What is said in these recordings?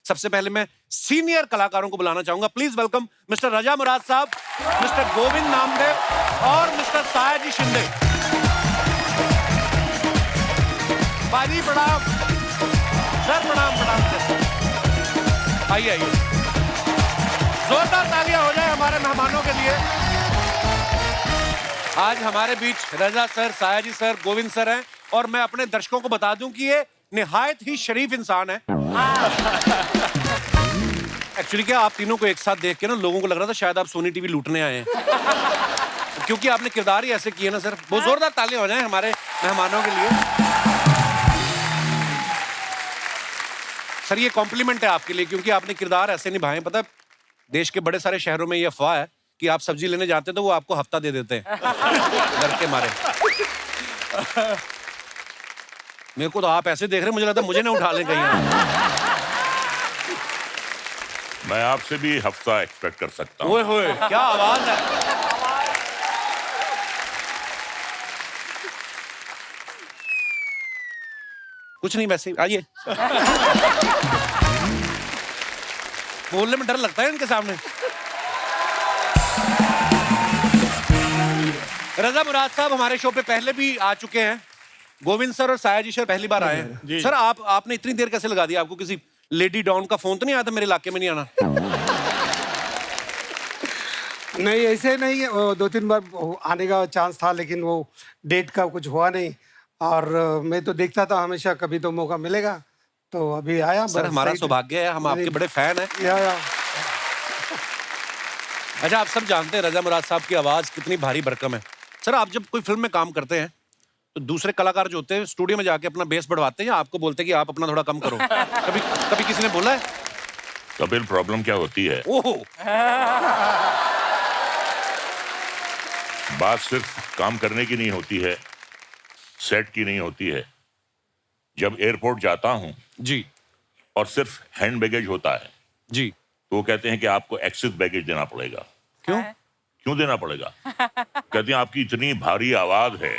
सबसे पहले मैं सीनियर कलाकारों को बुलाना चाहूंगा। प्लीज वेलकम मिस्टर रजा मुराद साहब, मिस्टर गोविंद नामदेव और मिस्टर सायाजी शिंदे। बाजी प्रणाम सर, प्रणाम प्रणाम। आइए आइए, जोरदार तालियां हो जाए हमारे मेहमानों के लिए। आज हमारे बीच Raza sir, Sayaji sir, Govind sir हैं और मैं अपने दर्शकों को बता दूं कि ये निहायत ही शरीफ इंसान है। एक्चुअली क्या, आप तीनों को एक साथ देख के ना लोगों को लग रहा था शायद आप सोनी टीवी लूटने आए हैं, क्योंकि आपने किरदार ही ऐसे किए ना सर। बहुत जोरदार तालियां हो जाएं हमारे मेहमानों के लिए। सर ये कॉम्प्लीमेंट है आपके लिए, क्योंकि आपने किरदार ऐसे निभाए। पता है, देश के बड़े सारे शहरों में ये अफवाह है कि आप सब्जी लेने जाते तो वो आपको हफ्ता दे देते हैं डर के मारे। मेरे को तो आप ऐसे देख रहे, मुझे लगता है मुझे ना उठा लें कहीं। मैं आपसे भी हफ्ता एक्सपेक्ट कर सकता हूँ। ओए होए, क्या आवाज है। कुछ नहीं, वैसे आइए। बोलने में डर लगता है इनके सामने। रजा मुराद साहब हमारे शो पे पहले भी आ चुके हैं। गोविंद सर और सायाजी सर पहली बार आए हैं। सर आपने इतनी देर कैसे लगा दी? आपको किसी लेडी डॉन का फोन तो नहीं आया था मेरे इलाके में नहीं आना? नहीं, ऐसे नहीं। वो 2-3 बार आने का चांस था, लेकिन वो डेट का कुछ हुआ नहीं। और मैं तो देखता था हमेशा, कभी तो मौका मिलेगा, तो अभी आया। सर हमारा सौभाग्य है, हम आपके बड़े फैन हैं। या। अच्छा, आप सब जानते हैं रजा मुराद साहब की आवाज कितनी भारी भरकम है। सर आप जब कोई फिल्म में काम करते हैं तो दूसरे कलाकार जो होते हैं स्टूडियो में जाके अपना बेस बढ़वाते हैं या आपको बोलते हैं कि आप अपना थोड़ा कम करो? कभी किसी ने बोला है? कपिल, प्रॉब्लम क्या होती है, ओहो, बात सिर्फ काम करने की नहीं होती है, सेट की नहीं होती है। जब एयरपोर्ट जाता हूँ जी और सिर्फ हैंड बैगेज होता है जी, तो वो कहते हैं कि आपको एक्सेस बैगेज देना पड़ेगा। क्यों? क्यों देना पड़ेगा? कहते हैं आपकी इतनी भारी आवाज है,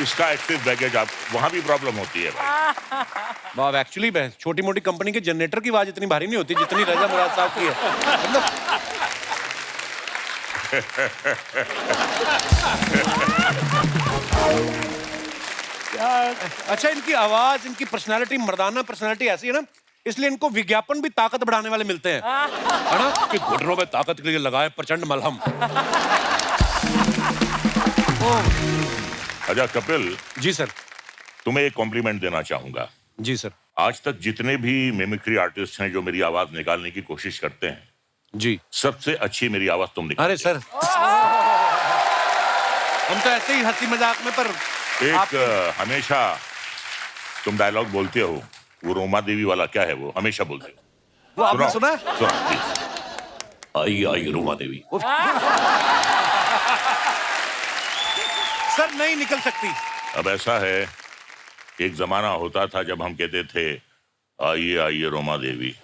इसका एक्सेस बैगेज। आप वहां भी प्रॉब्लम होती है भाई। वाह, एक्चुअली छोटी मोटी कंपनी के जनरेटर की आवाज इतनी भारी नहीं होती जितनी रजा मुराद साहब की है। मतलब अच्छा, इनकी आवाज, इनकी पर्सनालिटी, मर्दाना पर्सनालिटी ऐसी है ना, इसलिए इनको विज्ञापन भी ताकत बढ़ाने वाले मिलते हैं, है ना, कि घुटनों में ताकत के लिए लगाए प्रचंड मलहम। अच्छा कपिल जी सर। तुम्हें एक कॉम्प्लीमेंट देना चाहूंगा। जी सर। आज तक जितने भी मिमिक्री आर्टिस्ट हैं जो मेरी आवाज निकालने की कोशिश करते हैं जी, सबसे अच्छी मेरी आवाज तुम निकालते। अरे सर, हम तो ऐसे ही हंसी मजाक में, पर एक हमेशा तुम डायलॉग बोलते हो, वो रोमा देवी वाला क्या है, वो हमेशा बोलते हो। वो आपने सुना? आई आई रोमा देवी। सर नहीं निकल सकती। अब ऐसा है, एक जमाना होता था जब हम कहते थे आइए आइए रोमा देवी।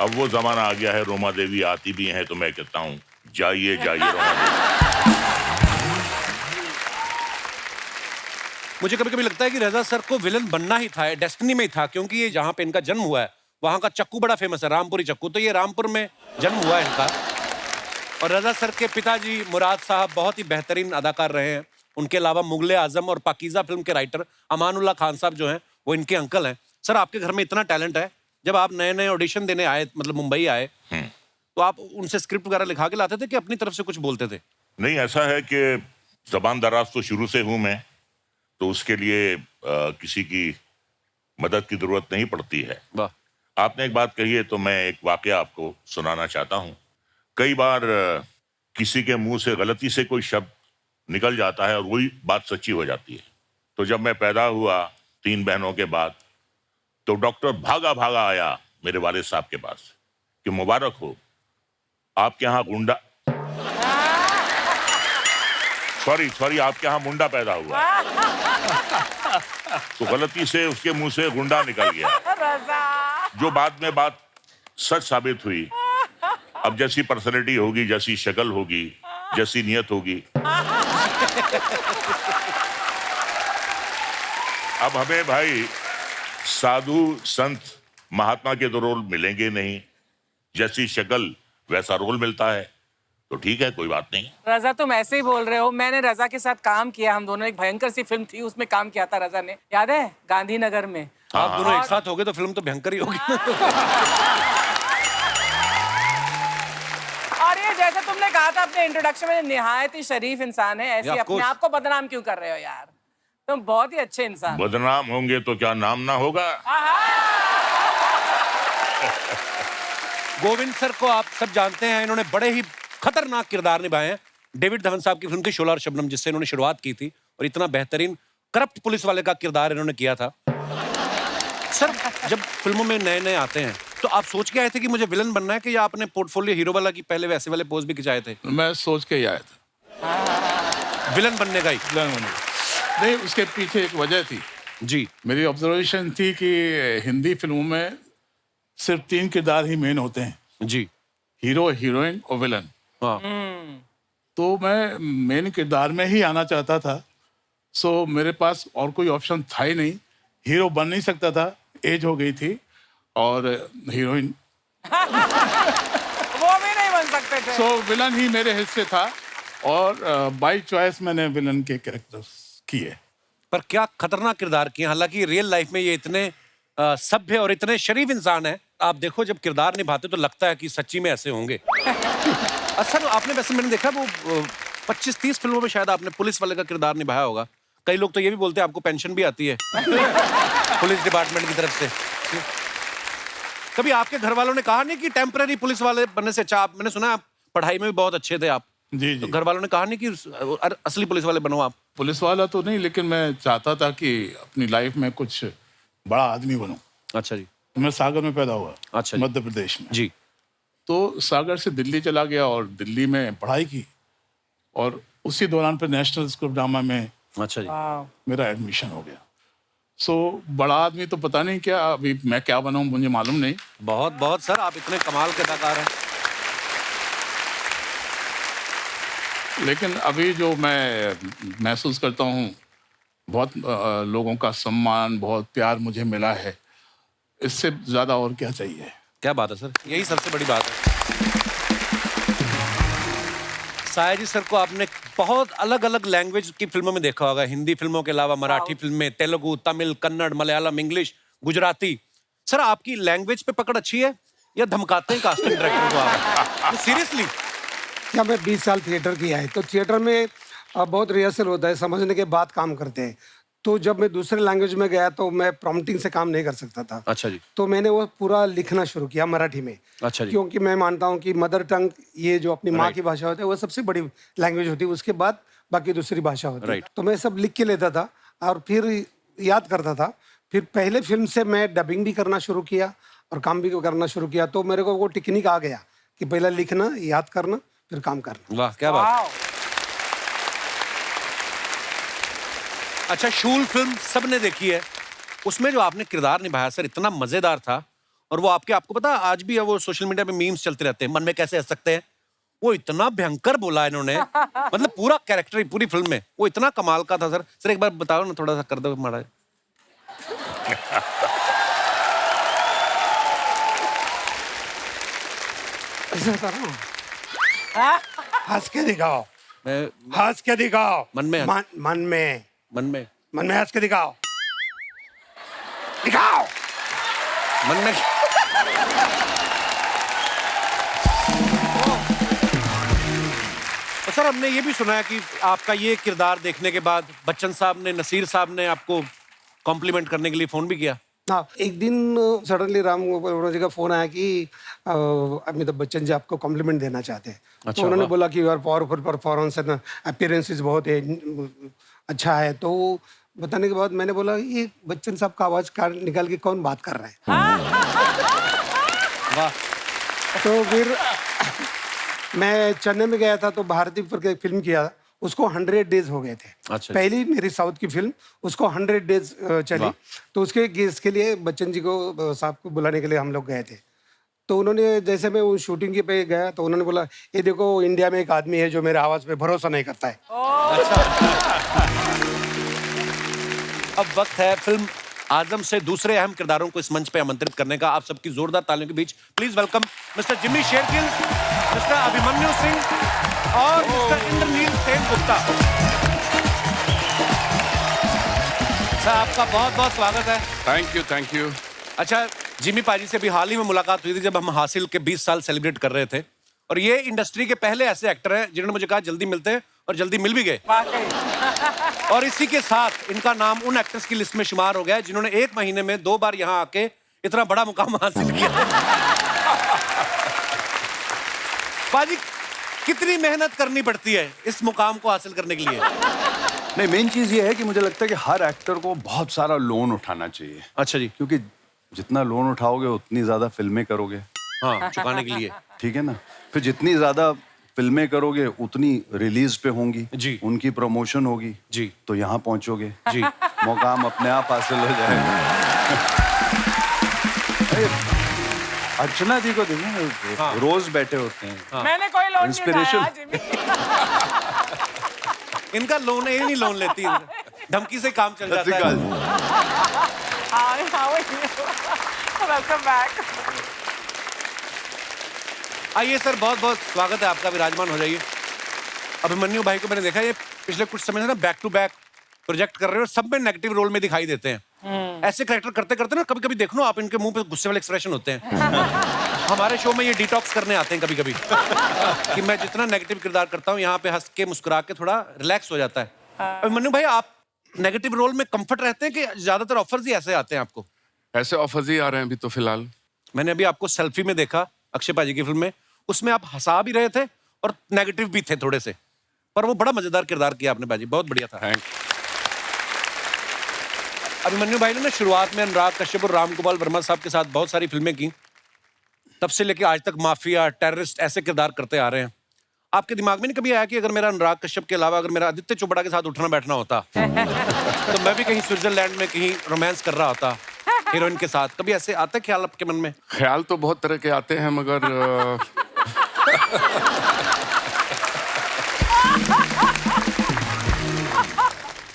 अब वो जमाना आ गया है, रोमा देवी आती भी हैं तो मैं कहता हूँ जाइए जाइए रोमा देवी। मुझे कभी कभी लगता है कि रजा सर को विलन बनना ही था, डेस्टिनी में ही था, क्योंकि ये जहाँ पे इनका जन्म हुआ है वहाँ का चक्कू बड़ा फेमस है, रामपुरी चक्कू। तो ये रामपुर में जन्म हुआ है इनका। और रजा सर के पिताजी मुराद साहब बहुत ही बेहतरीन अदाकार रहे हैं। उनके अलावा मुगले आजम और पाकीज़ा फिल्म के राइटर अमानुल्लाह खान साहब जो हैं वो इनके अंकल हैं। सर आपके घर में इतना टैलेंट है, जब आप नए नए ऑडिशन देने आए, मतलब मुंबई आए, तो आप उनसे स्क्रिप्ट वगैरह लिखा के लाते थे कि अपनी तरफ से कुछ बोलते थे? नहीं, ऐसा है कि जबान दराज तो शुरू से हूं मैं, तो उसके लिए किसी की मदद की जरूरत नहीं पड़ती है। वाह। आपने एक बात कही है तो मैं एक वाकया आपको सुनाना चाहता हूं। कई बार किसी के मुंह से गलती से कोई शब्द निकल जाता है और वही बात सच्ची हो जाती है। तो जब मैं पैदा हुआ 3 बहनों के बाद, तो डॉक्टर भागा भागा आया मेरे वालिद साहब के पास कि मुबारक हो, आपके यहाँ गुंडा, सॉरी आपके यहाँ मुंडा पैदा हुआ। तो गलती से उसके मुंह से गुंडा निकल गया, जो बाद में बात सच साबित हुई। अब जैसी पर्सनैलिटी होगी, जैसी शक्ल होगी, जैसी नियत होगी। अब हमें भाई साधु संत महात्मा के तो रोल मिलेंगे नहीं, जैसी शक्ल वैसा रोल मिलता है, तो ठीक है, कोई बात नहीं। रजा तुम ऐसे ही बोल रहे हो, मैंने रजा के साथ काम किया, हम दोनों एक भयंकर सी फिल्म थी उसमें काम किया था रजा ने, याद है, गांधीनगर में। आप दोनों एक साथ हो गए तो फिल्म तो भयंकर ही होगी। और ये जैसे तुमने कहा था अपने इंट्रोडक्शन में, निहायत ही शरीफ इंसान है, ऐसे Yeah, of अपने course. आप को बदनाम क्यों कर रहे हो यार? तुम बहुत ही अच्छे इंसान। बदनाम होंगे तो क्या नाम ना होगा? गोविंद सर को आप सब जानते हैं, इन्होंने बड़े ही खतरनाक किरदार निभाए हैं। डेविड धवन साहब की फिल्म थी शोला और शबनम, जिससे इन्होंने शुरुआत की थी, और इतना बेहतरीन करप्ट पुलिस वाले का किरदार इन्होंने किया था। सर, जब फिल्मों में नए नए आते हैं तो आप सोच के आए थे कि मुझे विलन बनना है, कि या आपने पोर्टफोलियो हीरो वाला की पहले वैसे वाले पोज भी खिंचाए थे? मैं सोच के ही आया था विलन बनने का ही? विलन होने का। नहीं, उसके पीछे एक वजह थी। जी। मेरी ऑब्जर्वेशन थी कि हिंदी फिल्मों में सिर्फ 3 किरदार ही मेन होते हैं, जी। हीरो, हीरोइन और विलन। हाँ। तो मैं मेन किरदार में ही आना चाहता था, सो मेरे पास और कोई ऑप्शन था ही नहीं। हीरो बन नहीं सकता था, एज हो गई थी, और हीरोइन वो भी नहीं बन सकते थे। सो विलन ही मेरे हिस्से था, और बाय चॉइस मैंने विलन के कैरेक्टर्स किए। पर क्या खतरनाक किरदार किए। हालांकि रियल लाइफ में ये इतने सभ्य और इतने शरीफ इंसान है, आप देखो जब किरदार निभाते तो लगता है कि सच्ची में ऐसे होंगे। अच्छा, आपने वैसे मैंने देखा वो 25-30 फिल्मों में शायद आपने पुलिस वाले का किरदार निभाया होगा। कई लोग तो ये भी बोलते हैं आपको पेंशन भी आती है पुलिस डिपार्टमेंट की तरफ से। कभी आपके घर वालों ने कहा नहीं कि टेम्पररी पुलिस वाले बनने से अच्छा, मैंने सुना आप पढ़ाई में भी बहुत अच्छे थे आप, जी तो जी। घर वालों ने कहा नहीं कि असली पुलिस वाले बनो आप? पुलिस वाला तो नहीं, लेकिन मैं चाहता था कि अपनी लाइफ में कुछ बड़ा आदमी बनूं। अच्छा जी। मैं सागर में पैदा हुआ, अच्छा जी। मध्य प्रदेश में। जी। तो सागर से दिल्ली चला गया और दिल्ली में पढ़ाई की, और उसी दौरान पे नेशनल स्कूल ऑफ ड्रामा में अच्छा जी। मेरा एडमिशन हो गया। सो बड़ा आदमी तो पता नहीं क्या, अभी मैं क्या बनाऊं मुझे मालूम नहीं। बहुत बहुत सर, आप इतने कमाल के अदाकार हैं। लेकिन अभी जो मैं महसूस करता हूँ, बहुत लोगों का सम्मान, बहुत प्यार मुझे मिला है, इससे ज़्यादा और क्या चाहिए। क्या बात है सर, यही सबसे बड़ी बात है। साया जी सर को आपने बहुत अलग अलग लैंग्वेज की फिल्मों में देखा होगा, हिंदी फिल्मों के अलावा मराठी फिल्म में, तेलुगु, तमिल, कन्नड़, मलयालम, इंग्लिश, गुजराती। सर, आपकी लैंग्वेज पे पकड़ अच्छी है या धमकाते हैं कास्टिंग डायरेक्टर को आप? सीरियसली? क्या मैं 20 साल थिएटर किया है, तो थिएटर में बहुत रिहर्सल होता है, समझने के बाद काम करते हैं। तो जब मैं दूसरे लैंग्वेज में गया तो मैं प्रॉम्प्टिंग से काम नहीं कर सकता था। अच्छा जी। तो मैंने वो पूरा लिखना शुरू किया मराठी में। अच्छा जी। क्योंकि मैं मानता हूँ कि मदर टंग, ये जो अपनी माँ की भाषा होती है, वो सबसे बड़ी लैंग्वेज होती है, उसके बाद बाकी दूसरी भाषा होती है। तो मैं सब लिख के लेता था और फिर याद करता था। फिर पहले फिल्म से मैं डबिंग भी करना शुरू किया और काम भी करना शुरू किया, तो मेरे को वो टेक्निक आ गया कि पहले लिखना, याद करना, फिर काम करना। वाह, क्या बात। अच्छा, शूल फिल्म सबने देखी है, उसमें जो आपने किरदार निभाया सर इतना मजेदार था, और वो आपको पता आज भी है, वो सोशल मीडिया पे मीम्स चलते रहते हैं, मन में कैसे हंस सकते हैं। वो इतना भयंकर बोला इन्होंने, मतलब पूरा कैरेक्टर पूरी फिल्म में वो इतना कमाल का था सर। सर एक बार बताओ ना, थोड़ा सा कर दो माड़ा। ऐसा बता रहा हूँ, हंस के दिखाओ, मैं हंस के दिखाओ, मन में मन में मन में हंस के दिखाओ, दिखाओ मन में। तो सर, हमने ये भी सुना है कि आपका ये किरदार देखने के बाद बच्चन साहब ने, नसीर साहब ने आपको कॉम्प्लीमेंट करने के लिए फोन भी किया। हाँ, एक दिन सडनली राम गोपाल जी का फोन आया कि अमिताभ बच्चन जी आपको कॉम्प्लीमेंट देना चाहते हैं। अच्छा, तो उन्होंने बोला कि यार पावरफुल परफॉर्मेंस है ना, अपीयरेंसेस बहुत है, अच्छा है। तो बताने के बाद मैंने बोला ये बच्चन साहब का आवाज निकाल के कौन बात कर रहा है। वाह। तो फिर मैं चेन्नई में गया था, तो भारती पर एक फिल्म किया, उसको 100 डेज हो गए थे। अच्छा। पहली मेरी साउथ की फिल्म, उसको 100 डेज चली। तो इसके लिए बच्चन जी को, साहब को बुलाने के लिए हम लोग गए थे। तो उन्होंने, जैसे मैं वो शूटिंग के पे गया, तो उन्होंने बोला ये देखो इंडिया में एक आदमी है जो मेरे आवाज पे भरोसा नहीं करता है। अब वक्त है फिल्म आजम से दूसरे अहम किरदारों को इस मंच पे आमंत्रित करने का। आप सबकी जोरदार तालियों के बीच please welcome mister Jimmy Shergill, mister Abhimanyu Singh और मिस्टर इंद्रनील सेन गुप्ता। सर आपका बहुत बहुत स्वागत है। Thank you, thank you. अच्छा, जिम्मी पाजी से भी हाल ही में मुलाकात हुई थी जब हम हासिल के 20 साल सेलिब्रेट कर रहे थे, और ये इंडस्ट्री के पहले ऐसे एक्टर हैं जिन्होंने मुझे कहा जल्दी मिलते हैं, और जल्दी मिल भी गए। वाकई। और इसी के साथ इनका नाम उन एक्टर्स की लिस्ट में शुमार हो गया है जिन्होंने 1 महीने में 2 बार यहाँ आके इतना बड़ा मुकाम हासिल किया। पाजी, कितनी मेहनत करनी पड़ती है इस मुकाम को हासिल करने के लिए? नहीं, मेन चीज ये है कि मुझे लगता है कि हर एक्टर को बहुत सारा लोन उठाना चाहिए। अच्छा जी। क्योंकि जितना लोन उठाओगे उतनी ज्यादा फिल्में करोगे। हाँ, चुकाने के लिए। ठीक है ना? फिर जितनी ज्यादा फिल्में करोगे उतनी रिलीज पे होंगी जी। उनकी प्रमोशन होगी जी। तो यहाँ पहुंचोगे जी। मुकाम अपने आप हासिल हो जाएगा। अरे, अर्चना जी को देखिए, हाँ। रोज बैठे होते हैं। मैंने कोई लोन नहीं Inspiration. उठाया जिम्मी। इनका लोन ये नहीं लोन लेती, धमकी से काम चल जाता है। Welcome back. आइए सर, बहुत बहुत स्वागत है आपका, विराजमान हो जाइए। अभिमन्यु भाई को मैंने देखा ये पिछले कुछ समय से ना बैक टू बैक प्रोजेक्ट कर रहे हैं और सब में नेगेटिव रोल में दिखाई देते हैं। ऐसे कैरेक्टर करते करते ना कभी कभी देखो आप इनके मुंह पे गुस्से वाले एक्सप्रेशन होते हैं। हमारे शो में ये डिटॉक्स करने आते हैं कभी कभी कि मैं जितना नेगेटिव किरदार करता हूँ यहाँ पे हंस के मुस्कुरा के थोड़ा रिलैक्स हो जाता है। अभिमन्यु भाई, आप नेगेटिव रोल में कंफर्ट रहते हैं कि ज्यादातर ऑफर्स ही ऐसे आते हैं आपको? ऐसे ऑफर्स ही आ रहे हैं अभी तो फिलहाल। मैंने अभी आपको सेल्फी में देखा अक्षय पाजी की फिल्म में, उसमें आप हंसा भी रहे थे और नेगेटिव भी थे थोड़े से, पर वो बड़ा मजेदार किरदार किया आपने पाजी, बहुत बढ़िया था। थैंक। अभिमन्यु भाई ने ना शुरुआत में अनुराग कश्यप और रामगोपाल वर्मा साहब के साथ बहुत सारी फिल्में की, तब से लेके आज तक माफिया, टेररिस्ट ऐसे किरदार करते आ रहे हैं। आपके दिमाग में नहीं कभी आया कि अगर मेरा अनुराग कश्यप के अलावा अगर मेरा आदित्य चोपड़ा के साथ उठना बैठना होता तो मैं भी कहीं स्विट्जरलैंड में कहीं रोमांस कर रहा होता हीरोइन के साथ? कभी ऐसे आता है ख्याल आपके मन में? ख्याल तो बहुत तरह के आते हैं मगर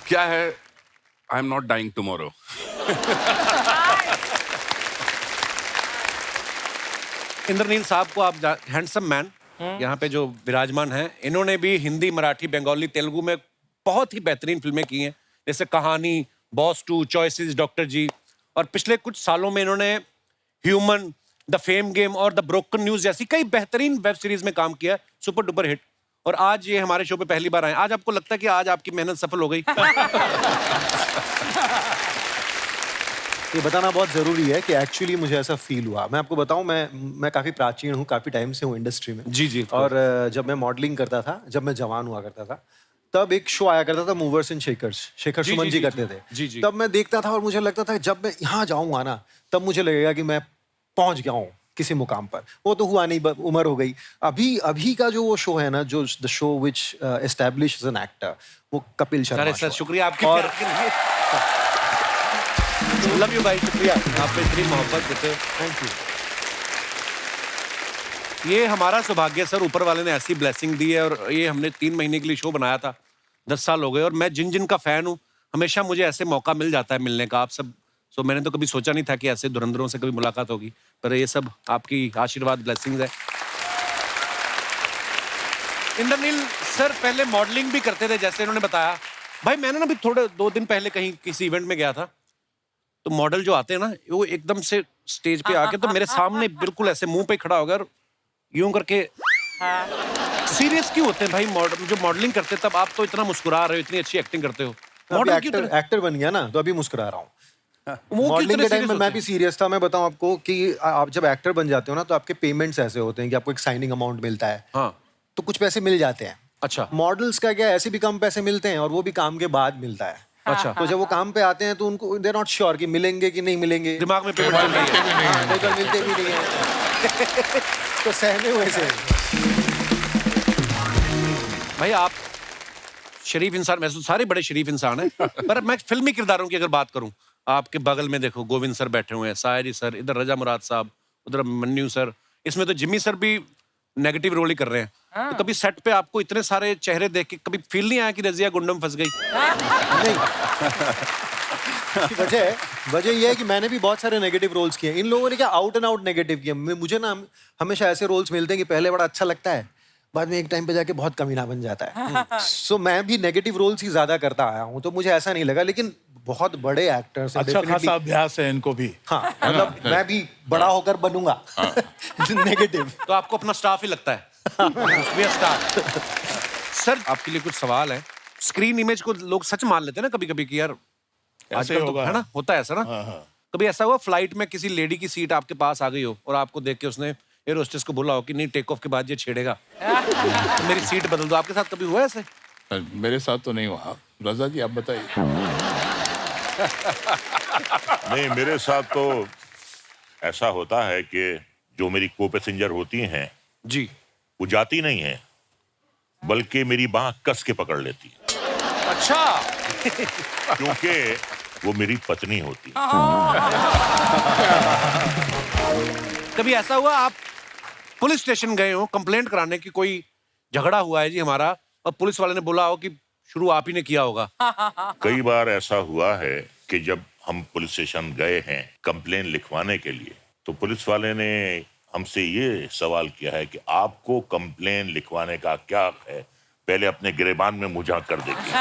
क्या है, I am not dying tomorrow. Indranil साहब को आप हैंडसम मैन यहाँ पे जो विराजमान हैं, इन्होंने भी हिंदी, मराठी, बंगाली, तेलुगु में बहुत ही बेहतरीन फिल्में की हैं, जैसे कहानी, बॉस 2, चॉइसेस, डॉक्टर जी, और पिछले कुछ सालों में इन्होंने ह्यूमन, द फेम गेम और द ब्रोकन न्यूज जैसी कई बेहतरीन वेब सीरीज में काम किया, सुपर डुपर हिट। और आज ये हमारे शो पे पहली बार आए। आज आपको लगता है कि आज आपकी मेहनत सफल हो गई? ये बताना बहुत ज़रूरी है कि एक्चुअली मुझे ऐसा फील हुआ। मैं आपको बताऊं, मैं काफ़ी प्राचीन हूँ, काफ़ी टाइम से हूँ इंडस्ट्री में। जी जी। और जब मैं मॉडलिंग करता था, जब मैं जवान हुआ करता था, तब एक शो आया करता था movers and shakers, Shekhar ji, Suman ji, जी जी, करते जी, थे। जी, जी। तब मैं देखता था और मुझे लगता था जब मैं यहाँ जाऊँगा ना, तब मुझे लगेगा कि मैं पहुँच गया हूँ किसी मुकाम पर। वो तो हुआ नहीं, उम्र हो गई। अभी का जो वो शो है ना, जो the show which establish an actor, वो कपिल शर्मा अरे सर, show। शुक्रिया आपके और प्यार के लिए। लव यू भाई, शुक्रिया आपने इतनी मोहब्बत देते हो। Thank you. ये हमारा सौभाग्य सर, ऊपर वाले ने ऐसी ब्लेसिंग दी है, और ये हमने 3 महीने के लिए शो बनाया था, 10 साल हो गए, और मैं जिन जिन का फैन हूँ हमेशा मुझे ऐसे मौका मिल जाता है मिलने का। आप सब, सो मैंने तो कभी सोचा नहीं था कि ऐसे धुरंधरों से कभी मुलाकात होगी, पर ये सब आपकी आशीर्वाद, ब्लेसिंग्स है। इंद्रनील सर पहले मॉडलिंग भी करते थे जैसे इन्होंने बताया। भाई मैंने ना भी थोड़े 2 दिन पहले कहीं किसी इवेंट में गया था, तो मॉडल जो आते हैं ना, वो एकदम से स्टेज पे आके तो मेरे सामने बिल्कुल ऐसे मुंह पे खड़ा हो गया और यूं करके। सीरियस क्यों होते हैं भाई जो मॉडलिंग करते हैं? तब आप तो इतना मुस्कुरा रहे हो, इतनी अच्छी एक्टिंग करते हो। मॉडल क्यों एक्टर बन गया ना, तो अभी मुस्कुरा रहा हूँ। वो मॉडलिंग के टाइम में serious मैं होते भी सीरियस था। मैं बताऊं आपको कि आप जब एक्टर बन जाते हो ना, तो आपके पेमेंट्स ऐसे होते हैं कि आपको एक साइनिंग अमाउंट मिलता है, हाँ। तो कुछ पैसे मिल जाते हैं। अच्छा। मॉडल्स का क्या, ऐसे भी कम पैसे मिलते हैं, और वो भी काम के बाद मिलता है। अच्छा। तो जब वो काम पे आते हैं तो उनको दे नॉट श्योर कि मिलेंगे कि नहीं मिलेंगे, दिमाग में पेमेंट चल रही है। हाँ, कई बार मिलते भी नहीं है। तो सहमे हुए से। भाई आप शरीफ इंसान, वैसे तो सारे बड़े शरीफ इंसान हैं, पर मैं फिल्मी किरदारों की अगर बात करूं, आपके बगल में देखो गोविंद सर बैठे हुए हैं, सायरी सर, इधर रजा मुराद साहब, उधर मन्नू सर, इसमें तो जिम्मी सर भी नेगेटिव रोल ही कर रहे हैं। तो कभी सेट पे आपको इतने सारे चेहरे देख के कभी फील नहीं आया कि रजिया गुंडम फंस गई? नहीं, वजह ये है कि मैंने भी बहुत सारे नेगेटिव रोल्स किए। इन लोगों ने क्या आउट एंड आउट नेगेटिव किए। मुझे ना हमेशा ऐसे रोल्स मिलते हैं कि पहले बड़ा अच्छा लगता है, बाद में एक टाइम पे जाके बहुत कमीना बन जाता है। सो मैं भी नेगेटिव रोल्स ही ज्यादा करता आया हूँ, तो मुझे ऐसा नहीं लगा। लेकिन बहुत बड़े एक्टर्स हैं, अच्छा खासा अभ्यास है इनको भी। हाँ, मतलब मैं भी बड़ा होकर बनूंगा नेगेटिव। तो आपको अपना स्टाफ ही लगता है? We are star। सर आपके लिए कुछ सवाल है। स्क्रीन इमेज को लोग सच मान लेते हैं ना कभी कभी कि यार आजकल तो होगा। है ना, होता है ऐसा ना। कभी ऐसा हुआ फ्लाइट में किसी लेडी की सीट आपके पास आ गई हो और आपको देख के उसने एयर होस्टेस को बोला हो कि नहीं टेक ऑफ के बाद ये छेड़ेगा तो मेरी सीट बदल दो? आपके साथ कभी हुआ ऐसे? मेरे साथ तो नहीं हुआ। रजा जी आप बताइए। नहीं, मेरे साथ तो ऐसा होता है कि जो मेरी को पैसेंजर होती हैं जी, वो जाती नहीं है, बल्कि मेरी बांह कस के पकड़ लेती है, अच्छा। क्योंकि वो मेरी पत्नी होती है। कभी ऐसा हुआ आप पुलिस स्टेशन गए हो कंप्लेंट कराने की, कोई झगड़ा हुआ है जी हमारा, और पुलिस वाले ने बोला हो कि शुरू आप ही ने किया होगा? कई बार ऐसा हुआ है कि जब हम पुलिस स्टेशन गए हैं कंप्लेन लिखवाने के लिए, तो पुलिस वाले ने हमसे ये सवाल किया है कि आपको कंप्लेन लिखवाने का क्या हक है, पहले अपने गिरेबान में मुँह झाँक कर देखिए।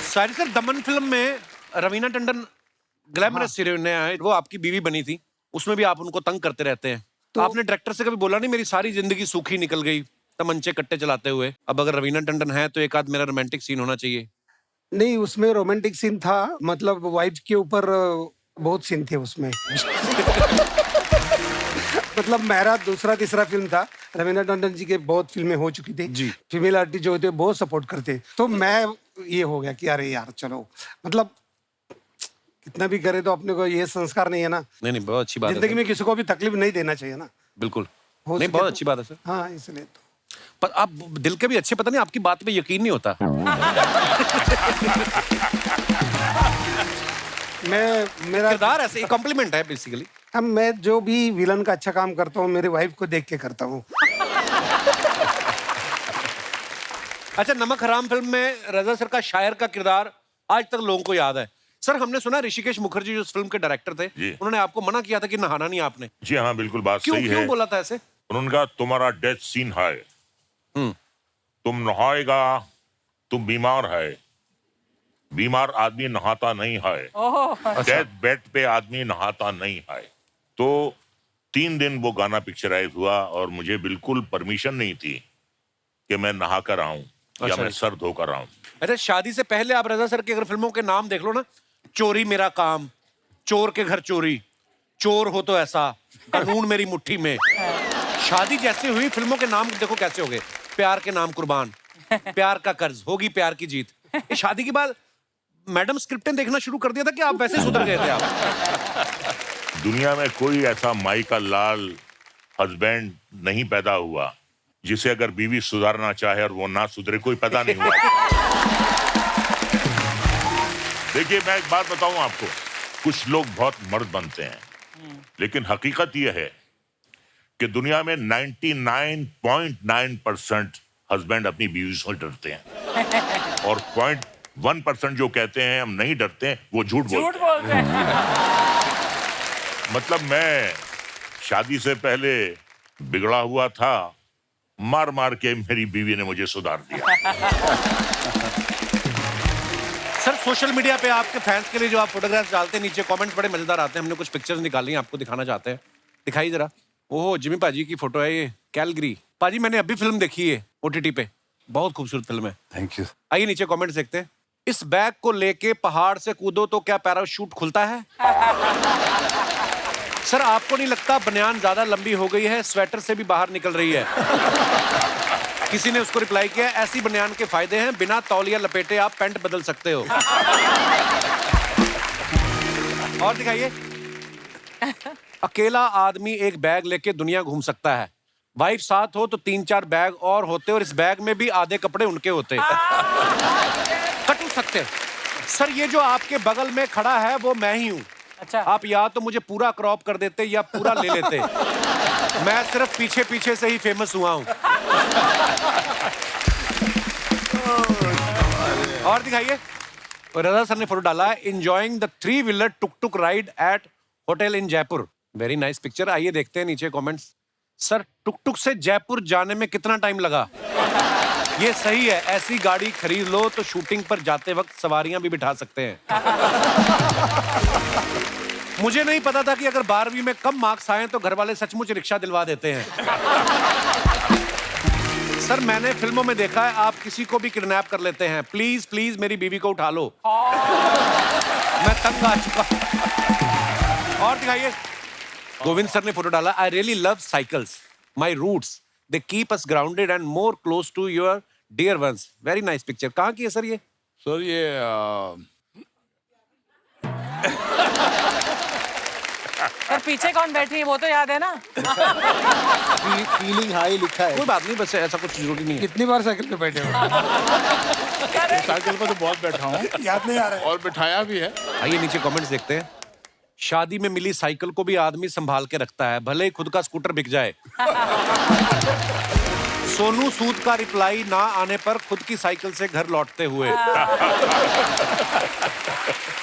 सारी सर दमन फिल्म में रवीना टंडन ग्लैमरस हीरोइन है, वो आपकी बीवी बनी थी, उसमें भी आप उनको तंग करते रहते हैं। तो आपने डायरेक्टर से कभी बोला नहीं मेरी सारी जिंदगी सूखी निकल गई तमंचे कट्टे चलाते हुए, अब अगर रवीना टंडन है तो एक आध मेरा रोमांटिक सीन होना चाहिए? नहीं, उसमें रोमांटिक सीन था, मतलब वाइफ के ऊपर बहुत सीन थे उसमें। मतलब मेरा दूसरा तीसरा फिल्म था, रवीना टंडन जी के बहुत फिल्में हो चुकी थी जी। फीमेल आर्टिस्ट जो होते बहुत सपोर्ट करते, तो मैं ये हो गया कि अरे यार चलो, मतलब कितना भी करे तो अपने को ये संस्कार नहीं है ना, नहीं बहुत अच्छी बात है जिंदगी सर। में किसी को भी तकलीफ नहीं देना चाहिए ना। बिल्कुल हो नहीं, सके बहुत तो- अच्छी बात है सर। हाँ, इसलिए तो पर आप दिल के भी अच्छे, पता नहीं आपकी बात पे यकीन नहीं होता। मेरा किरदार ऐसे कॉम्प्लीमेंट है बेसिकली। अब मैं जो भी विलन का अच्छा काम करता हूँ मेरी वाइफ को देख के करता हूँ। अच्छा, नमक हराम फिल्म में रजा सर का शायर का किरदार आज तक लोगों को याद है। सर हमने सुना ऋषिकेश मुखर्जी जो इस फिल्म के डायरेक्टर थे, जी। उन्होंने आपको मना किया था कि नहाना नहीं आपने। जी हाँ, बिल्कुल बात क्यों सही क्यों है। बोला था ऐसे? उन्होंने कहा तुम्हारा डेथ सीन है, तुम नहाएगा, तुम बीमार है, बीमार आदमी नहाता नहीं है, डेथ बेड पे आदमी नहाता नहीं है। तो 3 दिन वो गाना पिक्चराइज हुआ और मुझे बिल्कुल परमिशन नहीं थी कि मैं नहा कर आऊं या अच्छा मैं जी। सर धोकर आऊं। अरे शादी से पहले आप रजा सर की अगर फिल्मों के नाम देख लो ना, चोरी मेरा काम, चोर के घर चोरी, चोर हो तो ऐसा, कानून मेरी मुट्ठी में, शादी जैसे हुई फिल्मों के नाम देखो कैसे हो गए, प्यार के नाम कुर्बान, प्यार का कर्ज, होगी प्यार की जीत। ये शादी के बाद मैडम स्क्रिप्टें देखना शुरू कर दिया था कि आप वैसे सुधर गए थे आप? दुनिया में कोई ऐसा माई का लाल हस्बैंड नहीं पैदा हुआ जिसे अगर बीवी सुधारना चाहे और वो ना सुधरे, कोई पैदा नहीं हुआ। देखिए मैं एक बात बताऊं आपको, कुछ लोग बहुत मर्द बनते हैं, लेकिन हकीकत यह है कि दुनिया में 99.9% हस्बैंड अपनी बीवी से डरते हैं और 0.1% जो कहते हैं हम नहीं डरते हैं, वो झूठ बोलते हैं। मतलब मैं शादी से पहले बिगड़ा हुआ था, मार मार के मेरी बीवी ने मुझे सुधार दिया। सर सोशल मीडिया पे आपके फैंस के लिए जो आप फोटोग्राफ्स डालते हैं, नीचे कमेंट्स बड़े मजेदार आते हैं। हमने कुछ पिक्चर्स निकाली हैं, आपको दिखाना चाहते हैं, दिखाइए जरा। ओह जिमी पाजी की फोटो है ये, कैलगरी। पाजी मैंने अभी फिल्म देखी है OTT पे, बहुत खूबसूरत फिल्म है। Thank you. आइए नीचे कमेंट्स देखते हैं। इस बैग को लेके पहाड़ से कूदो तो क्या पैराशूट खुलता है? सर आपको नहीं लगता बनियान ज्यादा लंबी हो गई है, स्वेटर से भी बाहर निकल रही है? किसी ने उसको रिप्लाई किया, ऐसी बनियान के फायदे हैं, बिना तौलिया लपेटे आप पैंट बदल सकते हो। और दिखाइए। अकेला आदमी एक बैग लेके दुनिया घूम सकता है, वाइफ साथ हो तो 3-4 बैग और होते और इस बैग में भी आधे कपड़े उनके होते। कट सकते। सर ये जो आपके बगल में खड़ा है वो मैं ही हूँ। अच्छा। आप या तो मुझे पूरा क्रॉप कर देते या पूरा ले लेते। मैं सिर्फ पीछे पीछे से ही फेमस हुआ हूँ। और दिखाइए। और रजा सर ने फोटो डाला है, enjoying the 3-wheeler tuk-tuk ride at hotel in Jaipur. Very nice picture. आइए देखते हैं नीचे कमेंट्स। सर टुक-टुक से जयपुर जाने में कितना टाइम लगा? ये सही है, ऐसी गाड़ी खरीद लो तो शूटिंग पर जाते वक्त सवारियां भी बिठा सकते हैं। मुझे नहीं पता था कि अगर 12वीं में कम मार्क्स आए तो घर वाले सचमुच रिक्शा दिलवा देते हैं। सर मैंने फिल्मों में देखा है आप किसी को भी किडनैप कर लेते हैं। प्लीज प्लीज मेरी बीवी को उठा लो। मैं तंग आ चुका। और दिखाइए। गोविंद सर ने फोटो डाला, I really love cycles, my roots, they keep us grounded and more close to your dear ones. Very nice picture. कहाँ की है सर ये? सर ये सर पीछे कौन बैठी है वो तो याद है ना? फीलिंग हाई लिखा है। कोई बात नहीं, बस ऐसा कुछ जरूरी नहीं है। कितनी बार साइकिल पे बैठे हो? साइकिल पर तो बहुत बैठा हूँ याद नहीं आ रहा है। और बिठाया भी है। आइए नीचे कमेंट्स देखते हैं। शादी में मिली साइकिल को भी आदमी संभाल के रखता है, भले ही खुद का स्कूटर बिक जाए। सोनू सूद का रिप्लाई ना आने पर खुद की साइकिल से घर लौटते हुए।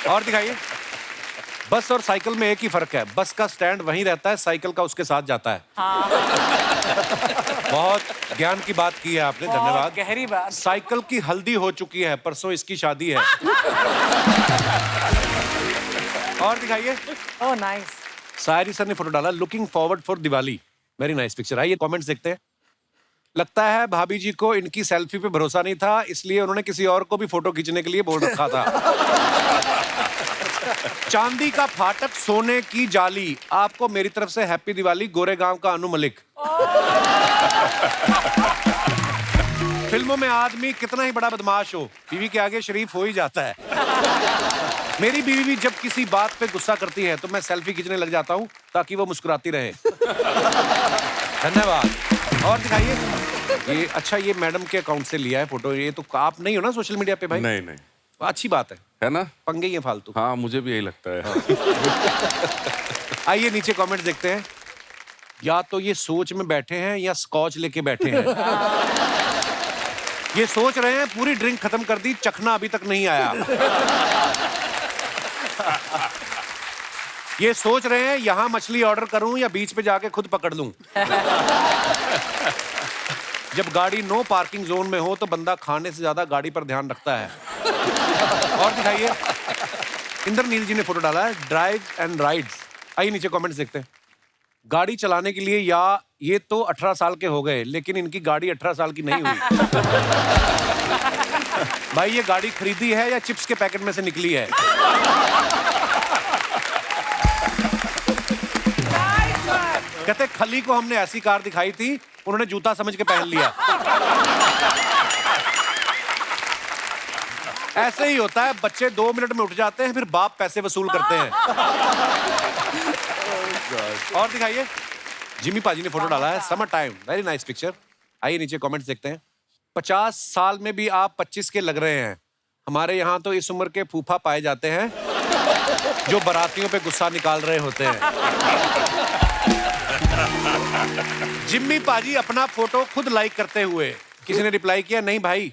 और दिखाइए। बस और साइकिल में एक ही फर्क है, बस का स्टैंड वहीं रहता है, साइकिल का उसके साथ जाता है। बहुत ज्ञान की बात की है आपने, धन्यवाद। गहरी बात। साइकिल की हल्दी हो चुकी है, परसों इसकी शादी है। और दिखाइए। Oh nice. सायरी सर ने फोटो डाला, looking forward for Diwali. Very nice picture. आइए कमेंट्स देखते हैं। लगता है भाभी जी को इनकी सेल्फी पे भरोसा नहीं था, इसलिए उन्होंने किसी और को भी फोटो खींचने के लिए बोल रखा था। चांदी का फाटक सोने की जाली, आपको मेरी तरफ से हैप्पी दिवाली। गोरेगांव का अनु मलिक। फिल्मों में आदमी कितना ही बड़ा बदमाश हो, बीवी के आगे शरीफ हो ही जाता है। मेरी बीवी भी जब किसी बात पे गुस्सा करती है तो मैं सेल्फी खींचने लग जाता हूँ ताकि वो मुस्कुराती रहे। धन्यवाद। और दिखाइए। ये अच्छा, ये मैडम के अकाउंट से लिया है फोटो। ये तो आप नहीं हो ना सोशल मीडिया पे भाई? नहीं नहीं, अच्छी बात है ना? पंगे ही है फालतू। हाँ मुझे भी यही लगता है। आइए नीचे कमेंट देखते हैं। या तो ये सोच में बैठे हैं या स्कॉच लेके बैठे हैं। ये सोच रहे हैं पूरी ड्रिंक खत्म कर दी, चखना अभी तक नहीं आया। ये सोच रहे हैं यहां मछली ऑर्डर करूं या बीच पे जाके खुद पकड़ लूं। जब गाड़ी नो पार्किंग जोन में हो तो बंदा खाने से ज्यादा गाड़ी पर ध्यान रखता है। और दिखाइए। इंद्रनील जी ने फोटो डाला है, ड्राइव एंड राइड्स। आइए नीचे कमेंट्स देखते हैं। गाड़ी चलाने के लिए या ये तो 18 साल के हो गए, लेकिन इनकी गाड़ी 18 साल की नहीं हुई। भाई ये गाड़ी खरीदी है या चिप्स के पैकेट में से निकली है? कहते खली को हमने ऐसी कार दिखाई थी, उन्होंने जूता समझ के पहन लिया। ऐसे ही होता है, बच्चे 2 मिनट में उठ जाते हैं, फिर बाप पैसे वसूल करते हैं। और दिखाइए। जिमी पाजी ने फोटो डाला है, summer time. Very nice picture. आइए नीचे कमेंट्स देखते हैं। 50 साल में भी आप 25 के लग रहे हैं। हमारे यहाँ तो इस उम्र के फूफा पाए जाते हैं जो बारातियों पे गुस्सा निकाल रहे होते हैं। जिम्मी पाजी अपना फोटो खुद लाइक करते हुए। किसी ने रिप्लाई किया, नहीं भाई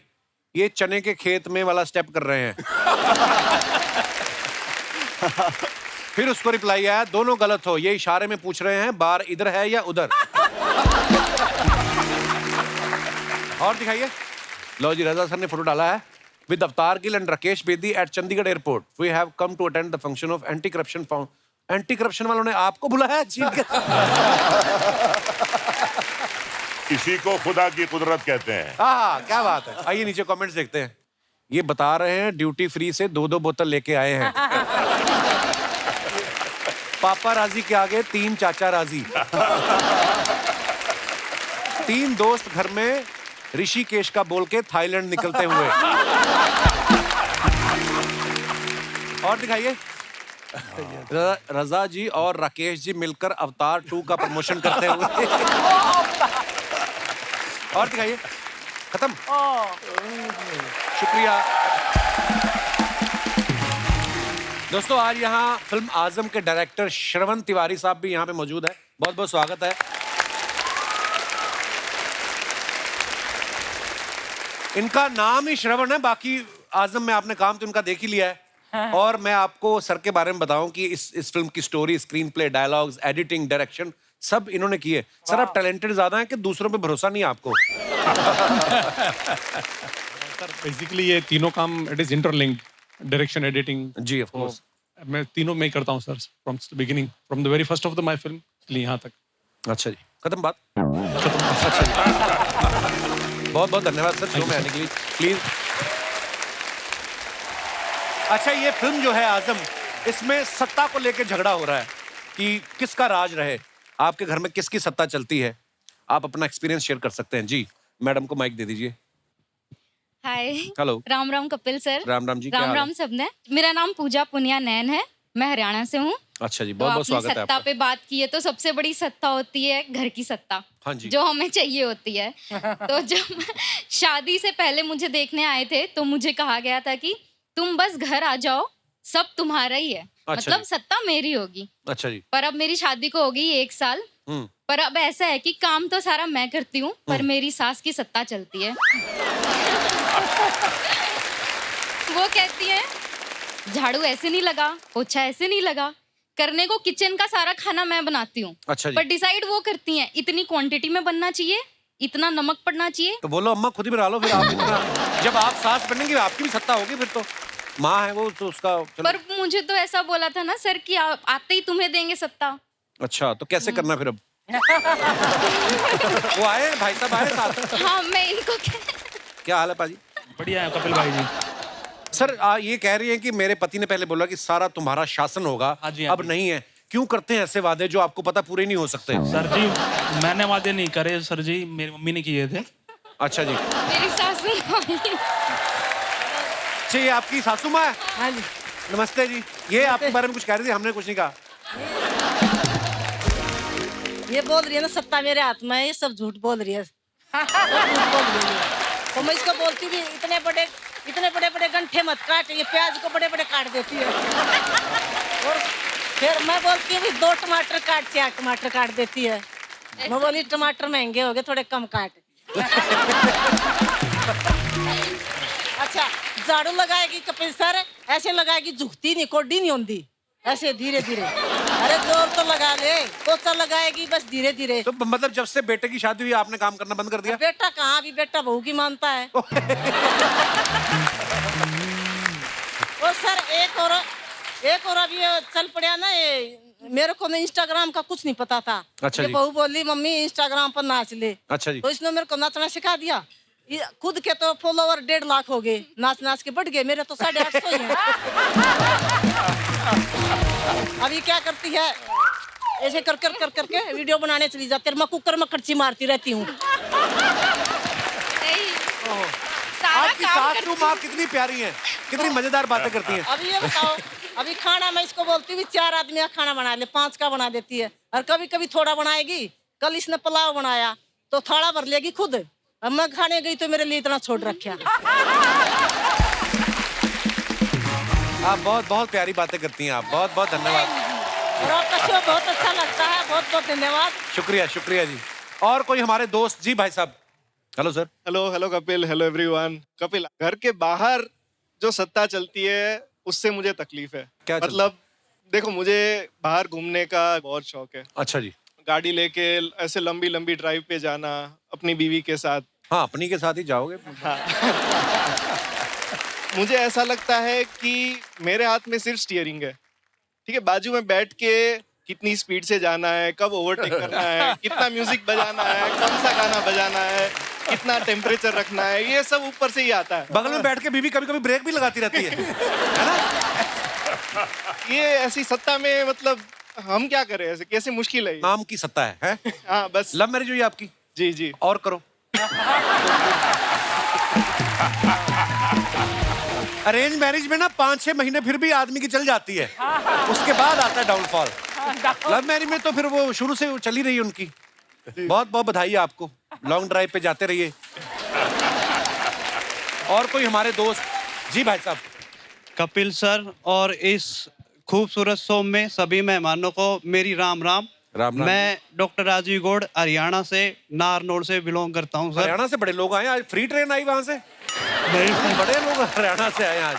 ये चने के खेत में वाला स्टेप कर रहे हैं। फिर उसको रिप्लाई आया, दोनों गलत हो, ये इशारे में पूछ रहे हैं बार इधर है या उधर। और दिखाइए। लो जी, रजा सर ने फोटो डाला है, with Avtar Gill and Rakesh Bedi at Chandigarh airport we have come to attend the function of anti corruption found. Anti corruption वालों ने आपको बुलाया? इसी को खुदा की कुदरत कहते हैं। हाँ, क्या बात है। आइए नीचे कमेंट्स देखते हैं। ये बता रहे हैं ड्यूटी फ्री से 2-2 बोतल लेके आए हैं। पापा राजी के आगे 3 चाचा राजी। 3 दोस्त घर में ऋषिकेश का बोल के थाईलैंड निकलते हुए। और दिखाइए। रजा जी और राकेश जी मिलकर अवतार 2 का प्रमोशन करते हुए। और दिखाइए। खत्म। शुक्रिया दोस्तों। आज यहाँ फिल्म आजम के डायरेक्टर श्रवण तिवारी साहब भी यहाँ पे मौजूद है। बहुत बहुत स्वागत है। इनका नाम ही श्रवण है, बाकी आजम में आपने काम तो उनका देख ही लिया है और मैं आपको सर के बारे में बताऊं कि इस फिल्म की story, screen play, dialogues, editing, direction सब इन्होंने किए। सर आप टैलेंटेड ज्यादा हैं कि दूसरों पे भरोसा नहीं है आपको? सर बेसिकली ये तीनों काम it is interlinked, direction, editing. जी ऑफ कोर्स। मैं तीनों में ही करता हूँ sir, from the beginning, from the very first of the my film यहाँ तक। अच्छा जी, खत्म बात। अच्छा जी। बहुत बहुत धन्यवाद सर शो में आने के लिए, प्लीज। अच्छा, ये फिल्म जो है आजम, इसमें सत्ता को लेकर झगड़ा हो रहा है कि किसका राज रहे, आपके घर में किसकी सत्ता चलती है। आप अपना एक्सपीरियंस शेयर कर सकते हैं। जी मैडम को माइक दे दीजिए। हाय, हेलो। राम राम कपिल सर। राम राम जी, क्या राम हाल है? राम सबने। मेरा नाम पूजा पुनिया नैन है, मैं हरियाणा से हूँ। अच्छा जी, तो बहुत बहुत आपने स्वागत है सत्ता आपका। पे बात की है, तो सबसे बड़ी सत्ता होती है घर की सत्ता। हाँ जी। जो हमें चाहिए होती है। तो जब शादी से पहले मुझे देखने आए थे तो मुझे कहा गया था कि तुम बस घर आ जाओ, सब तुम्हारा ही है। अच्छा मतलब जी। सत्ता मेरी होगी। अच्छा जी। पर अब मेरी शादी को हो गई 1 साल। हम्म। पर अब ऐसा है कि काम तो सारा मैं करती हूँ, पर मेरी सास की सत्ता चलती है। वो कहती है झाड़ू ऐसे नहीं लगा, पोछा ऐसे नहीं लगा, करने को किचन का सारा खाना मैं बनाती हूँ। अच्छा जी। पर डिसाइड वो करती हैं, इतनी क्वांटिटी में बनना चाहिए, इतना नमक पड़ना चाहिए। तो बोलो अम्मा खुद ही बना लो फिर आप इतना। जब आप सास बनेंगी आपकी भी सत्ता होगी फिर तो। माँ है वो तो उसका चलो। पर मुझे तो ऐसा बोला था ना सर कि आते ही तुम्हें देंगे सत्ता। अच्छा, तो कैसे करना फिर अब? वो आए भाई साहब आए साथ। हाँ, मैं इनको क्या हाल है पाजी? बढ़िया है कपिल भाई जी। सर ये कह रही हैं कि मेरे पति ने पहले बोला कि सारा तुम्हारा शासन होगा, हाँ जी, हाँ अब जी। नहीं है। क्यों करते हैं ऐसे वादे जो आपको पता पूरे नहीं हो सकते? सर जी मैंने वादे नहीं करे सर जी, मेरी मम्मी ने किए थे। अच्छा जी। मेरी सासू माँ। अच्छा, ये आपकी सासू माँ है? हाँ जी। नमस्ते जी। ये आपके बारे में कुछ कह रही थी, हमने कुछ नहीं कहा। ये बोल रही है ना सत्ता मेरे हाथ में है, ये सब झूठ बोल रही है। सब झूठ बोल रही है। तो मैं इसको बोलती भी इतने बड़े बड़े गंठे मत काट, ये प्याज को बड़े बड़े काट देती है। और फिर मैं बोलती हूँ 2 टमाटर काट, 4 टमाटर काट देती है। मैं बोली टमाटर महंगे हो गए, थोड़े कम काट। अच्छा, झाड़ू लगाएगी कपिल सर, ऐसे लगाएगी, झुकती नहीं, कोडी नहीं होती, ऐसे धीरे धीरे। अरे जोर तो लगा ले, पोछा लगाएगी बस धीरे धीरे। तो मतलब जब से बेटे की शादी हुई आपने काम करना बंद कर दिया? बेटा कहाँ, अभी बेटा बहू की मानता है। और सर एक और अभी चल पड़ा ना, ये मेरे को ना इंस्टाग्राम का कुछ नहीं पता था। अच्छा ये जी। बहू बोली मम्मी इंस्टाग्राम पर नाच ले। अच्छा जी। तो इसने मेरे को नाचना सिखा दिया। ये खुद के तो फॉलोवर 1.5 लाख हो गए, नाच नाच के बढ़ गए, मेरे तो 850 ही हैं। अभी क्या करती है, ऐसे कर करके वीडियो बनाने चली जाती है। मैं कुकर में कड़ची मारती रहती हूँ। आपकी सासू माँ कितनी प्यारी हैं, कितनी मजेदार बातें करती हैं। अभी ये बताओ, अभी खाना मैं इसको बोलती हूँ 4 आदमी का खाना बना ले, 5 का बना देती है। और कभी कभी थोड़ा बनाएगी। कल इसने पुलाव बनाया तो थाला भर लेगी खुद। अब मैं खाने गई तो मेरे लिए इतना छोड़ रखा। आप बहुत बहुत प्यारी बातें करती हैं। आप बहुत बहुत धन्यवाद। और आपका शो बहुत अच्छा लगता है, बहुत बहुत धन्यवाद। शुक्रिया शुक्रिया जी। और कोई हमारे दोस्त? जी भाई साहब। Hello sir. Hello Kapil, hello everyone. Kapil, घर के बाहर जो सत्ता चलती है उससे मुझे तकलीफ है। क्या मतलब देखो, मुझे बाहर घूमने का बहुत शौक है। अच्छा जी। गाड़ी लेके ऐसे लंबी लंबी ड्राइव पे जाना अपनी बीवी के साथ। हाँ, अपनी के साथ ही जाओगे। हाँ। मुझे ऐसा लगता है कि मेरे हाथ में सिर्फ स्टीयरिंग है, ठीक है। बाजू में बैठ के कितनी स्पीड से जाना है, कब ओवरटेक करना है, कितना म्यूजिक बजाना है, कौन सा गाना बजाना है, कितना टेम्परेचर रखना है, ये सब ऊपर से ही आता है। बगल में बैठ के बीवी कभी कभी ब्रेक भी लगाती रहती है ना? ये ऐसी सत्ता में मतलब हम क्या करें, ऐसे कैसे मुश्किल है ये। नाम की सत्ता है? हाँ बस। लव मैरिज हुई आपकी? जी जी। और करो। अरेंज मैरिज में ना 5-6 महीने फिर भी आदमी की चल जाती है, उसके बाद आता है डाउनफॉल। लव मैरिज में तो फिर वो शुरू से चली रही उनकी। बहुत बहुत बधाई है आपको, लॉन्ग ड्राइव पे जाते रहिए। और कोई हमारे दोस्त? जी भाई साहब। कपिल सर और इस खूबसूरत शो में सभी मेहमानों को मेरी राम राम। राम नाम। मैं डॉक्टर राजीव गौड़ हरियाणा से नारनौल से बिलोंग करता हूँ सर। हरियाणा से बड़े लोग आए आज, फ्री ट्रेन आई वहां से, बड़े लोग हरियाणा से आए आज।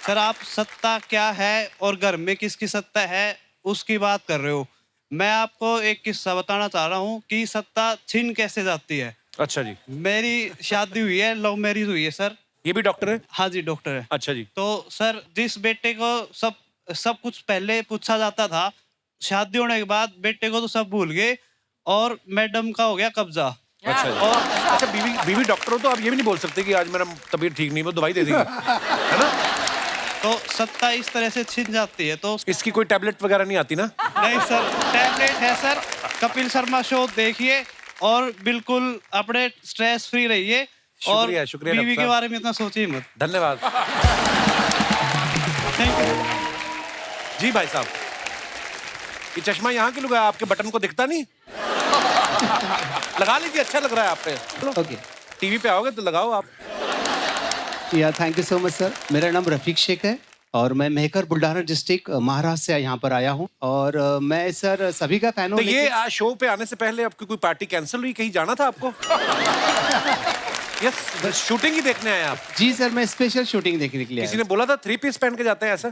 सर आप सत्ता क्या है और घर में किसकी सत्ता है उसकी बात कर रहे हो। मैं आपको एक किस्सा बताना चाह रहा हूँ कि सत्ता छीन कैसे जाती है। अच्छा जी। मेरी शादी हुई है, लव मैरिज हुई है सर। ये भी डॉक्टर है? हाँ जी डॉक्टर है। अच्छा जी। तो सर जिस बेटे को सब कुछ पहले पूछा जाता था, शादी होने के बाद बेटे को तो सब भूल गए और मैडम का हो गया कब्जा। अच्छा जी। और अच्छा बीवी डॉक्टर हो तो आप ये भी नहीं बोल सकते कि आज मेरा तबीयत ठीक नहीं, वो दवाई दे देंगे, है ना? तो सत्ता इस तरह से छिन जाती है। तो इसकी कोई टैबलेट वगैरह नहीं आती ना? नहीं सर, टैबलेट है सर। कपिल शर्मा शो देखिए और बिल्कुल अपने स्ट्रेस फ्री रहिए और शुक्रिया बीवी के बारे में इतना सोचिए मत। धन्यवाद। थैंक यू जी भाई साहब, ये चश्मा यहाँ क्यों लगाया? आपके बटन को दिखता नहीं? लगा लीजिए, अच्छा लग रहा है आप पे। ओके, टीवी पे आओगे तो लगाओ आप। या thank you so much sir. मेरा नाम रफीक शेख है और मैं मेहकर बुल्ढाना डिस्ट्रिक्ट महाराष्ट्र से यहाँ पर आया हूँ और मैं सर सभी का फैन हूँ। तो ये आज शो पे आने से पहले आपकी कोई पार्टी कैंसिल हुई, कहीं जाना था आपको? यस, बस शूटिंग ही देखने आए आप? जी सर, मैं स्पेशल शूटिंग देखने के लिए किसी ने बोला था 3 पीस पहन के जाते हैं ऐसा?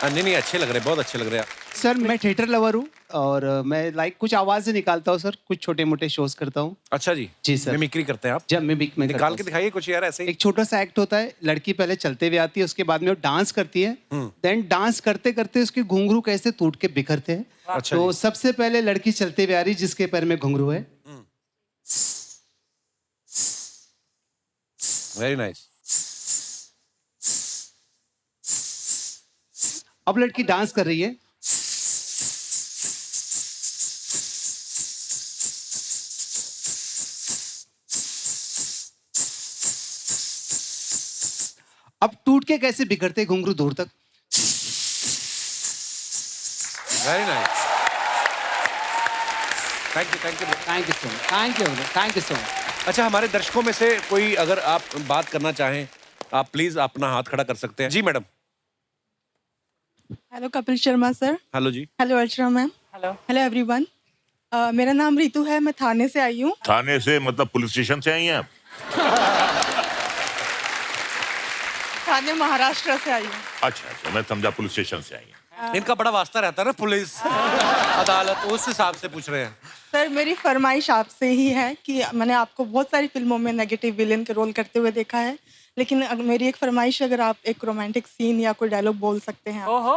नहीं अच्छे लग रहे, बहुत अच्छे लग रहे हैं सर। मैं थिएटर लवर हूँ और मैं कुछ आवाज़ें निकालता हूँ सर, कुछ छोटे मोटे शोज करता हूँ। अच्छा जी। जी सर। मिमिक्री करते हैं आप? जब मैं निकाल के दिखाइए कुछ यार ऐसे ही। एक छोटा सा एक्ट होता है, लड़की पहले चलते हुए आती है, उसके बाद में वो डांस करती है, देन डांस करते करते उसके घुंघरू कैसे टूट के बिखरते हैं। अच्छा तो सबसे पहले लड़की चलते हुए आ रही जिसके पैर में घुंघरू है। Very nice. अब लड़की डांस कर रही है। अब टूट के कैसे बिखरते घुंघरू दूर तक। Very nice. Thank you thank you thank you so much, thank you, thank you so much. अच्छा, हमारे दर्शकों में से कोई अगर आप बात करना चाहें, आप प्लीज अपना हाथ खड़ा कर सकते हैं। जी madam. Hello Kapil Sharma sir. Hello जी। Hello Archana ma'am. Hello everyone. मेरा नाम रितु है, मैं थाने से आई हूँ। थाने से मतलब पुलिस स्टेशन से आई हैं आप? थाने महाराष्ट्र से आई हूँ। अच्छा, मैं समझा पुलिस स्टेशन से आई हैं। इनका बड़ा वास्ता रहता है ना पुलिस अदालत, उस हिसाब से पूछ रहे हैं। सर मेरी फरमाइश आपसे ही है कि मैंने आपको बहुत सारी फिल्मों में नेगेटिव विलेन के रोल करते हुए देखा है, लेकिन मेरी एक फरमाइश, अगर आप एक रोमांटिक सीन या कोई डायलॉग बोल सकते हैं। ओहो।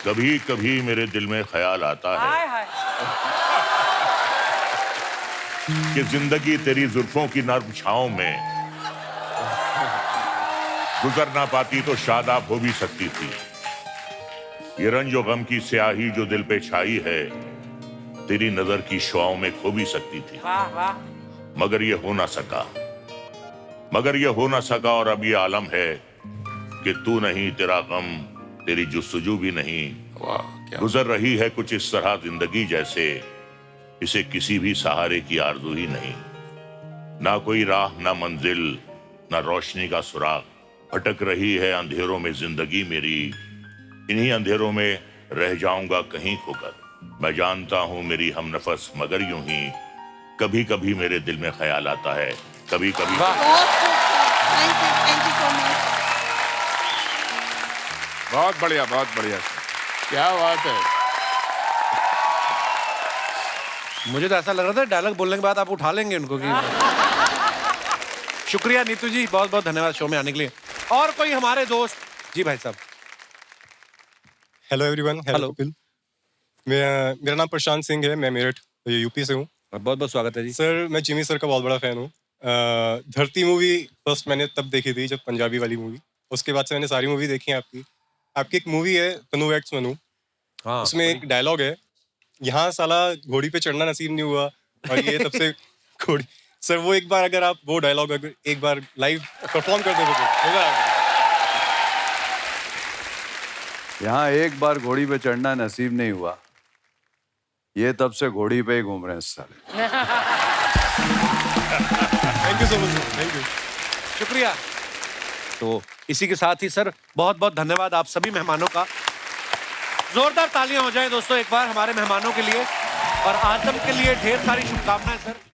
कभी कभी मेरे दिल में ख्याल आता है कि जिंदगी तेरी जुल्फों की नर्म छांव में गुजर ना पाती तो शादाब हो भी सकती थी। ये रंजो गम की स्याही जो दिल पे छाई है, तेरी नजर की शुआओं में खो भी सकती थी। वाह वाह। मगर ये हो ना सका और अब ये आलम है कि तू नहीं, तेरा गम, तेरी जुस्तजू भी नहीं। गुजर रही है कुछ इस तरह जिंदगी जैसे इसे किसी भी सहारे की आरज़ू ही नहीं। ना कोई राह, ना मंजिल, ना रोशनी का सुराग। भटक रही है अंधेरों में जिंदगी मेरी, इन्हीं अंधेरों में रह जाऊंगा कहीं खोकर। मैं जानता हूं मेरी हमनफस, मगर यूं ही कभी कभी मेरे दिल में ख्याल आता है, कभी कभी। Thank you so much. बहुत बढ़िया, बहुत बढ़िया। क्या बात है। मुझे तो ऐसा लग रहा था डायलॉग बोलने के बाद आप उठा लेंगे उनको कि शुक्रिया नीतू जी, बहुत बहुत धन्यवाद शो में आने के लिए। और कोई हमारे दोस्त? जी भाई साहब। Hello everyone. हेलो कपिल। मेरा नाम प्रशांत सिंह है, मैं मेरठ यूपी से हूँ। बहुत बहुत स्वागत है जी। सर मैं जिमी सर का बहुत बड़ा फैन हूँ। धरती मूवी फर्स्ट मैंने तब देखी थी जब पंजाबी वाली मूवी, उसके बाद से मैंने सारी मूवी देखी है आपकी। आपकी एक मूवी है तनु एक्स मनु, उसमें एक डायलॉग है, यहाँ साला घोड़ी पे चढ़ना नसीब नहीं हुआ और ये तब से घोड़ी। सर वो एक बार अगर आप वो डायलॉग अगर एक बार लाइव परफॉर्म कर देते तो मजा आ गया। यहाँ एक बार घोड़ी पे चढ़ना नसीब नहीं हुआ, ये तब से घोड़ी पे ही घूम रहे हैं साले। Thank you so much, thank you. शुक्रिया। तो इसी के साथ ही सर बहुत बहुत धन्यवाद आप सभी मेहमानों का। जोरदार तालियां हो जाए दोस्तों एक बार हमारे मेहमानों के लिए, और आजम के लिए ढेर सारी शुभकामनाएं सर।